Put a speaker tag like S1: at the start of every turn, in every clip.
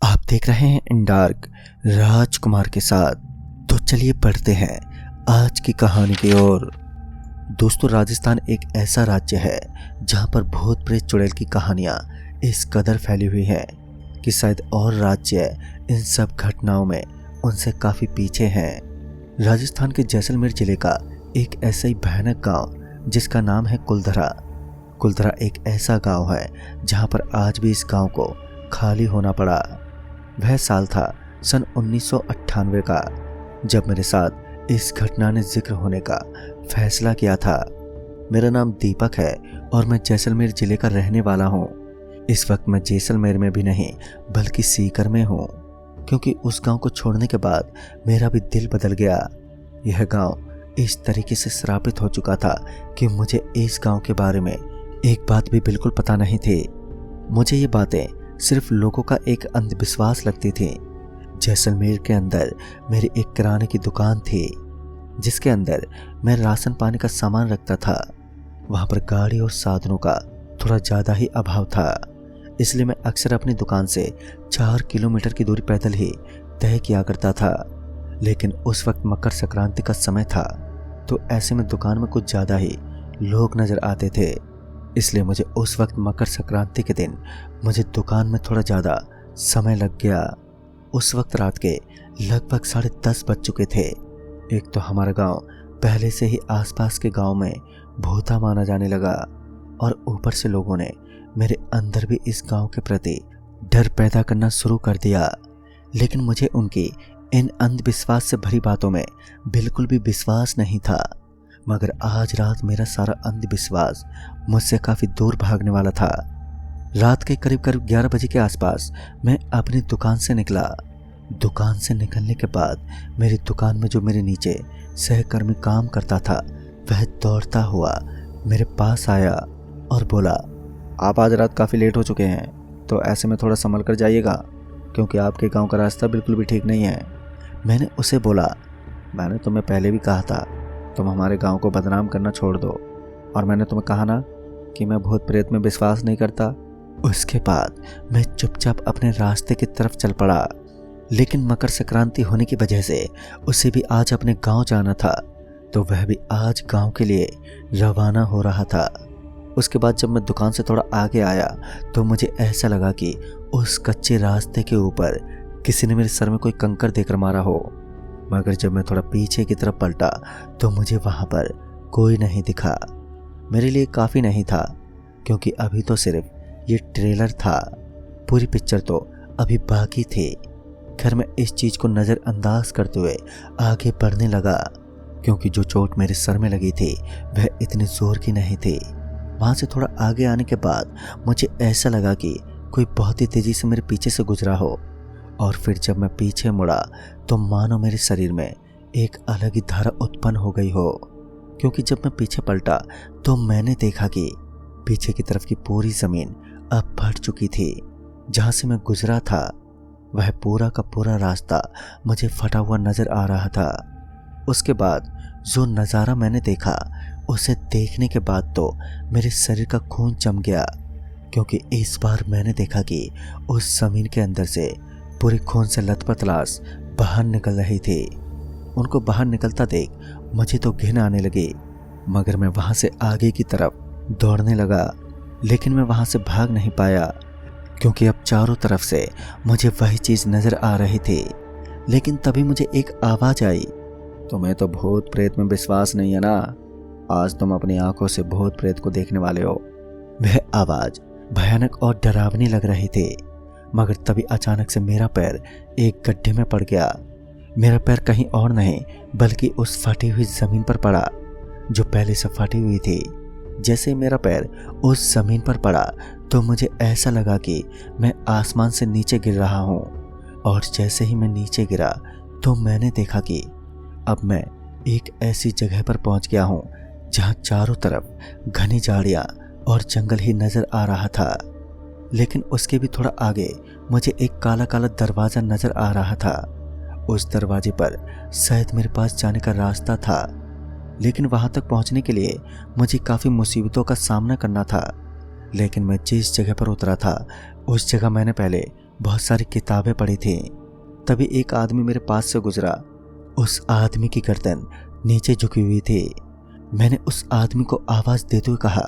S1: आप देख रहे हैं इन डार्क राजकुमार के साथ। तो चलिए बढ़ते हैं आज की कहानी की ओर। दोस्तों, राजस्थान एक ऐसा राज्य है जहां पर भूत प्रेत चुड़ैल की कहानियां इस कदर फैली हुई हैं कि शायद और राज्य इन सब घटनाओं में उनसे काफी पीछे हैं। राजस्थान के जैसलमेर जिले का एक ऐसा ही भयानक गांव जिसका नाम है कुलधरा। कुलधरा एक ऐसा गांव है जहां पर आज भी इस गांव को खाली होना पड़ा। वह साल था सन 1998 का, जब मेरे साथ इस घटना ने जिक्र होने का फैसला किया था। मेरा नाम दीपक है और मैं जैसलमेर जिले का रहने वाला हूँ। इस वक्त मैं जैसलमेर में भी नहीं बल्कि सीकर में हूँ, क्योंकि उस गांव को छोड़ने के बाद मेरा भी दिल बदल गया। यह गांव इस तरीके से श्रापित हो चुका था कि मुझे इस गांव के बारे में एक बात भी बिल्कुल पता नहीं थी। मुझे ये बातें सिर्फ लोगों का एक अंधविश्वास लगती थी। जैसलमेर के अंदर मेरी एक किराने की दुकान थी जिसके अंदर मैं राशन पानी का सामान रखता था। वहां पर गाड़ी और साधनों का थोड़ा ज़्यादा ही अभाव था, इसलिए मैं अक्सर अपनी दुकान से 4 किलोमीटर की दूरी पैदल ही तय किया करता था। लेकिन उस वक्त मकर संक्रांति का समय था, तो ऐसे में दुकान में कुछ ज़्यादा ही लोग नज़र आते थे। इसलिए मुझे उस वक्त मकर संक्रांति के दिन मुझे दुकान में थोड़ा ज़्यादा समय लग गया। उस वक्त रात के लगभग 10:30 बज चुके थे। एक तो हमारा गांव पहले से ही आसपास के गांव में भूता माना जाने लगा, और ऊपर से लोगों ने मेरे अंदर भी इस गांव के प्रति डर पैदा करना शुरू कर दिया। लेकिन मुझे उनकी इन अंधविश्वास से भरी बातों में बिल्कुल भी विश्वास नहीं था। मगर आज रात मेरा सारा अंधविश्वास मुझसे काफ़ी दूर भागने वाला था। रात के करीब 11 बजे के आसपास मैं अपनी दुकान से निकला। दुकान से निकलने के बाद मेरी दुकान में जो मेरे नीचे सहकर्मी काम करता था, वह दौड़ता हुआ मेरे पास आया और बोला, आप आज रात काफ़ी लेट हो चुके हैं, तो ऐसे में थोड़ा संभल कर जाइएगा, क्योंकि आपके गांव का रास्ता बिल्कुल भी ठीक नहीं है। मैंने उसे बोला, मैंने तुम्हें पहले भी कहा था तुम हमारे गांव को बदनाम करना छोड़ दो, और मैंने तुम्हें कहा ना कि मैं भूत प्रेत में विश्वास नहीं करता। उसके बाद मैं चुपचाप अपने रास्ते की तरफ चल पड़ा। लेकिन मकर संक्रांति होने की वजह से उसे भी आज अपने गांव जाना था, तो वह भी आज गांव के लिए रवाना हो रहा था। उसके बाद जब मैं दुकान से थोड़ा आगे आया तो मुझे ऐसा लगा कि उस कच्चे रास्ते के ऊपर किसी ने मेरे सर में कोई कंकड़ देकर मारा हो। मगर जब मैं थोड़ा पीछे की तरफ पलटा तो मुझे वहां पर कोई नहीं दिखा। मेरे लिए काफ़ी नहीं था, क्योंकि अभी तो सिर्फ ये ट्रेलर था, पूरी पिक्चर तो अभी बाकी थी। खैर, मैं इस चीज़ को नज़रअंदाज करते हुए आगे बढ़ने लगा, क्योंकि जो चोट मेरे सर में लगी थी वह इतनी ज़ोर की नहीं थी। वहाँ से थोड़ा आगे आने के बाद मुझे ऐसा लगा कि कोई बहुत ही तेज़ी से मेरे पीछे से गुजरा हो, और फिर जब मैं पीछे मुड़ा तो मानो मेरे शरीर में एक अलग ही धारा उत्पन्न हो गई हो। क्योंकि जब मैं पीछे पलटा तो मैंने देखा कि पीछे की तरफ की पूरी ज़मीन अब फट चुकी थी। जहाँ से मैं गुजरा था वह पूरा का पूरा रास्ता मुझे फटा हुआ नज़र आ रहा था। उसके बाद जो नज़ारा मैंने देखा, उसे देखने के बाद तो मेरे शरीर का खून जम गया, क्योंकि इस बार मैंने देखा कि उस ज़मीन के अंदर से पूरी खून से लथपथ लाश बाहर निकल रही थी। उनको बाहर निकलता देख मुझे तो घिन आने लगी, मगर मैं वहाँ से आगे की तरफ दौड़ने लगा। लेकिन मैं वहाँ से भाग नहीं पाया, क्योंकि अब चारों तरफ से मुझे वही चीज़ नज़र आ रही थी। लेकिन तभी मुझे एक आवाज़ आई, तुम्हें तो भूत प्रेत में विश्वास नहीं है ना, आज तुम अपनी आंखों से भूत प्रेत को देखने वाले हो। वह आवाज़ भयानक और डरावनी लग रही थी, मगर तभी अचानक से मेरा पैर एक गड्ढे में पड़ गया। मेरा पैर कहीं और नहीं बल्कि उस फटी हुई ज़मीन पर पड़ा, जो पहले से फटी हुई थी। जैसे मेरा पैर उस ज़मीन पर पड़ा तो मुझे ऐसा लगा कि मैं आसमान से नीचे गिर रहा हूँ, और जैसे ही मैं नीचे गिरा तो मैंने देखा कि अब मैं एक ऐसी जगह पर पहुँच गया हूँ जहाँ चारों तरफ घनी झाड़ियाँ और जंगल ही नज़र आ रहा था। लेकिन उसके भी थोड़ा आगे मुझे एक काला काला दरवाज़ा नज़र आ रहा था। उस दरवाजे पर शायद मेरे पास जाने का रास्ता था, लेकिन वहाँ तक पहुँचने के लिए मुझे काफ़ी मुसीबतों का सामना करना था। लेकिन मैं जिस जगह पर उतरा था उस जगह मैंने पहले बहुत सारी किताबें पढ़ी थी। तभी एक आदमी मेरे पास से गुजरा। उस आदमी की गर्दन नीचे झुकी हुई थी। मैंने उस आदमी को आवाज देते हुए कहा,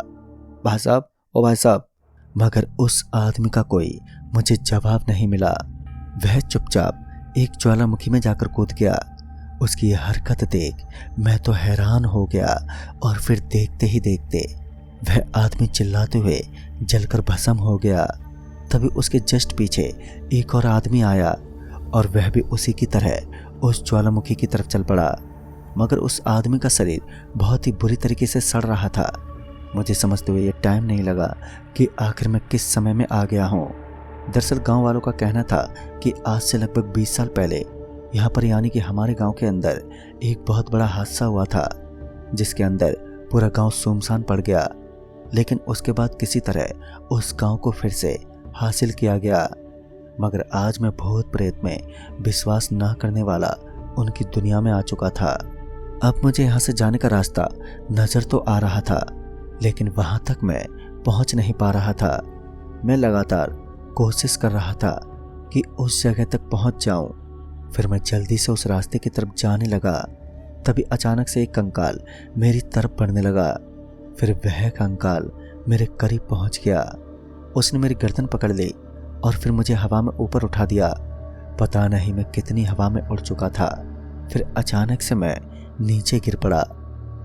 S1: भाई साहब, ओ भाई साहब, मगर उस आदमी का कोई मुझे जवाब नहीं मिला। वह चुपचाप एक ज्वालामुखी में जाकर कूद गया। उसकी हरकत देख मैं तो हैरान हो गया और फिर देखते ही देखते वह आदमी चिल्लाते हुए जलकर भस्म हो गया। तभी उसके जस्ट पीछे एक और आदमी आया और वह भी उसी की तरह उस ज्वालामुखी की तरफ चल पड़ा, मगर उस आदमी का शरीर बहुत ही बुरी तरीके से सड़ रहा था। मुझे समझते हुए यह टाइम नहीं लगा कि आखिर मैं किस समय में आ गया हूँ। दरअसल गांव वालों का कहना था कि आज से लगभग 20 साल पहले यहाँ पर यानी कि हमारे गांव के अंदर एक बहुत बड़ा हादसा हुआ था, जिसके अंदर पूरा गांव सुनसान पड़ गया। लेकिन उसके बाद किसी तरह उस गांव को फिर से हासिल किया गया। मगर आज मैं भूत प्रेत में विश्वास ना करने वाला उनकी दुनिया में आ चुका था। अब मुझे यहाँ से जाने का रास्ता नजर तो आ रहा था, लेकिन वहां तक मैं पहुंच नहीं पा रहा था। मैं लगातार कोशिश कर रहा था कि उस जगह तक पहुंच जाऊं। फिर मैं जल्दी से उस रास्ते की तरफ जाने लगा। तभी अचानक से एक कंकाल मेरी तरफ बढ़ने लगा। फिर वह कंकाल मेरे करीब पहुंच गया। उसने मेरी गर्दन पकड़ ली और फिर मुझे हवा में ऊपर उठा दिया। पता नहीं मैं कितनी हवा में उड़ चुका था। फिर अचानक से मैं नीचे गिर पड़ा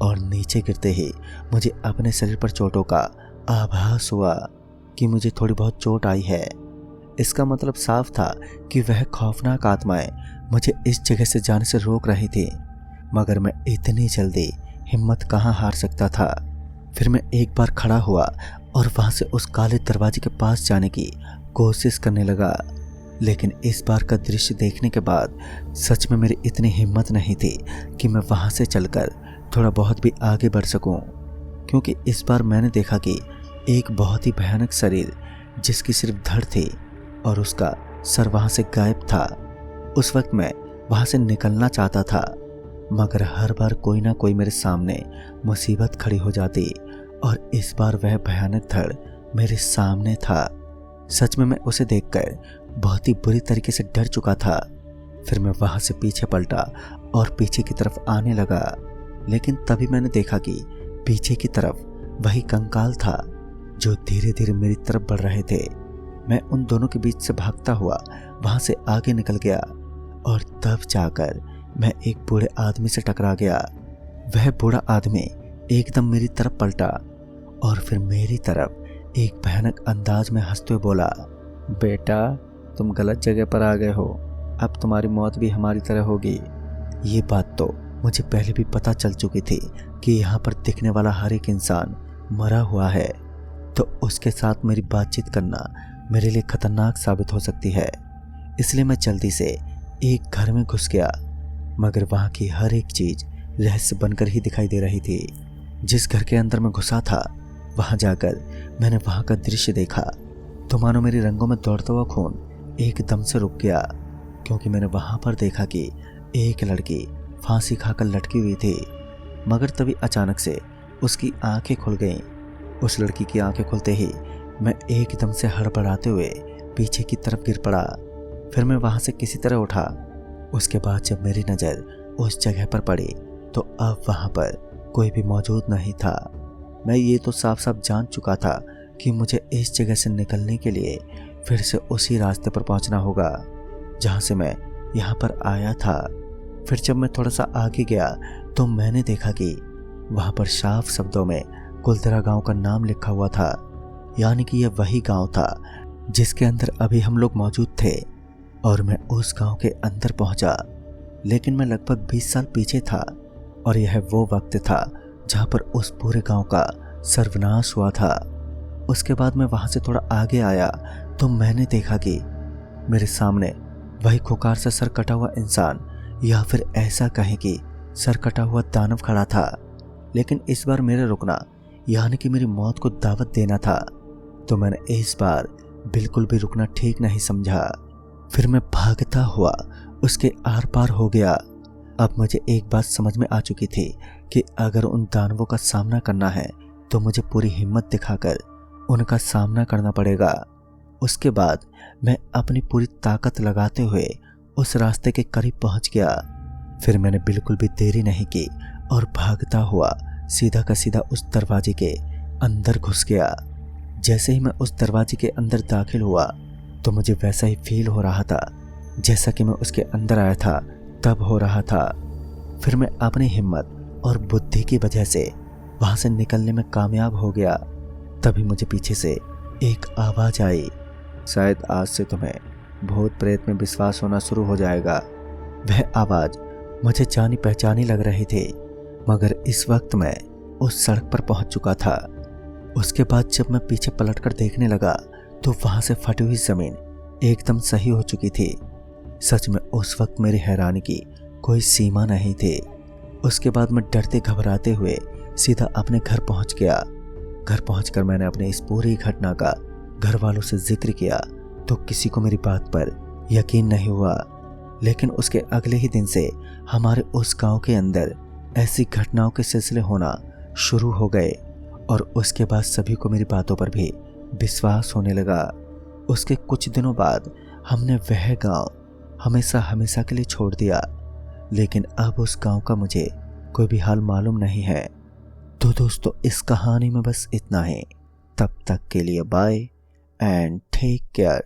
S1: और नीचे गिरते ही मुझे अपने शरीर पर चोटों का आभास हुआ कि मुझे थोड़ी बहुत चोट आई है। इसका मतलब साफ था कि वह खौफनाक आत्माएं मुझे इस जगह से जाने से रोक रही थी, मगर मैं इतनी जल्दी हिम्मत कहाँ हार सकता था। फिर मैं एक बार खड़ा हुआ और वहां से उस काले दरवाजे के पास जाने की कोशिश करने लगा। लेकिन इस बार का दृश्य देखने के बाद सच में मेरी इतनी हिम्मत नहीं थी कि मैं वहां से चलकर थोड़ा बहुत भी आगे बढ़ सकूं, क्योंकि इस बार मैंने देखा कि एक बहुत ही भयानक शरीर जिसकी सिर्फ धड़ थी और उसका सर वहां से गायब था। उस वक्त मैं वहां से निकलना चाहता था, मगर हर बार कोई ना कोई मेरे सामने मुसीबत खड़ी हो जाती और इस बार वह भयानक धड़ मेरे सामने था। सच में मैं उसे देखकर बहुत ही बुरी तरीके से डर चुका था। फिर मैं वहां से पीछे पलटा और पीछे की तरफ आने लगा, लेकिन तभी मैंने देखा कि पीछे की तरफ वही कंकाल था जो धीरे धीरे मेरी तरफ बढ़ रहे थे। मैं उन दोनों के बीच से भागता हुआ वहां से आगे निकल गया और तब जाकर मैं एक बूढ़े आदमी से टकरा गया। वह बूढ़ा आदमी एकदम मेरी तरफ पलटा और फिर मेरी तरफ एक भयानक अंदाज में हंसते हुए बोला, बेटा तुम गलत जगह पर आ गए हो, अब तुम्हारी मौत भी हमारी तरह होगी। ये बात तो मुझे पहले भी पता चल चुकी थी कि यहाँ पर दिखने वाला हर एक इंसान मरा हुआ है, तो उसके साथ मेरी बातचीत करना मेरे लिए खतरनाक साबित हो सकती है। इसलिए मैं जल्दी से एक घर में घुस गया, मगर वहाँ की हर एक चीज रहस्य बनकर ही दिखाई दे रही थी। जिस घर के अंदर मैं घुसा था वहां जाकर मैंने वहां का दृश्य देखा तो मानो मेरी रंगों में दौड़ता हुआ खून एकदम से रुक गया, क्योंकि मैंने वहां पर देखा कि एक लड़की फांसी खाकर लटकी हुई थी। मगर तभी अचानक से उसकी आंखें खुल गईं। उस लड़की की आंखें खुलते ही मैं एकदम से हड़बड़ाते हुए पीछे की तरफ गिर पड़ा। फिर मैं वहां से किसी तरह उठा। उसके बाद जब मेरी नज़र उस जगह पर पड़ी तो अब वहां पर कोई भी मौजूद नहीं था। मैं ये तो साफ साफ जान चुका था कि मुझे इस जगह से निकलने के लिए फिर से उसी रास्ते पर पहुंचना होगा जहां से मैं यहाँ पर आया था। फिर जब मैं थोड़ा सा आगे गया तो मैंने देखा कि वहां पर साफ शब्दों में कुलतरा गांव का नाम लिखा हुआ था, यानी कि यह वही गांव था जिसके अंदर अभी हम लोग मौजूद थे। और मैं उस गांव के अंदर पहुंचा, लेकिन मैं लगभग 20 साल पीछे था और यह वो वक्त था जहां पर उस पूरे गांव का सर्वनाश हुआ था। उसके बाद मैं वहां से थोड़ा आगे आया तो मैंने देखा कि मेरे सामने वही खुंखार से सर कटा हुआ इंसान, या फिर ऐसा कहें कि सर कटा हुआ दानव खड़ा था। लेकिन इस बार मेरा रुकना यानी कि मेरी मौत को दावत देना था, तो मैंने इस बार बिल्कुल भी रुकना ठीक नहीं समझा। फिर मैं भागता हुआ उसके आर पार हो गया। अब मुझे एक बात समझ में आ चुकी थी कि अगर उन दानवों का सामना करना है तो मुझे पूरी हिम्मत दिखाकर उनका सामना करना पड़ेगा। उसके बाद मैं अपनी पूरी ताकत लगाते हुए उस रास्ते के करीब पहुंच गया। फिर मैंने बिल्कुल भी देरी नहीं की और भागता हुआ सीधा का सीधा उस दरवाजे के अंदर घुस गया। जैसे ही मैं उस दरवाजे के अंदर दाखिल हुआ तो मुझे वैसा ही फील हो रहा था जैसा कि मैं उसके अंदर आया था तब हो रहा था। फिर मैं अपनी हिम्मत और बुद्धि की वजह से वहां से निकलने में कामयाब हो गया। तभी मुझे पीछे से एक आवाज आई, शायद आज से तुम्हें भूत प्रेत में विश्वास होना शुरू हो जाएगा। वह आवाज मुझे जानी पहचानी लग रही थी, मगर इस वक्त मैं उस सड़क पर पहुंच चुका था। उसके बाद जब मैं पीछे पलटकर देखने लगा तो वहां से फटी हुई जमीन एकदम सही हो चुकी थी। सच में उस वक्त मेरी हैरानी की कोई सीमा नहीं थी। उसके बाद मैं डरते घबराते हुए सीधा अपने घर पहुंच गया। घर पहुंचकर मैंने अपने इस पूरी घटना का घर वालों से जिक्र किया तो किसी को मेरी बात पर यकीन नहीं हुआ। लेकिन उसके अगले ही दिन से हमारे उस गांव के अंदर ऐसी घटनाओं के सिलसिले होना शुरू हो गए और उसके बाद सभी को मेरी बातों पर भी विश्वास होने लगा। उसके कुछ दिनों बाद हमने वह गांव हमेशा हमेशा के लिए छोड़ दिया, लेकिन अब उस गांव का मुझे कोई भी हाल मालूम नहीं है। तो दोस्तों, इस कहानी में बस इतना ही। तब तक के लिए बाय एंड टेक केयर।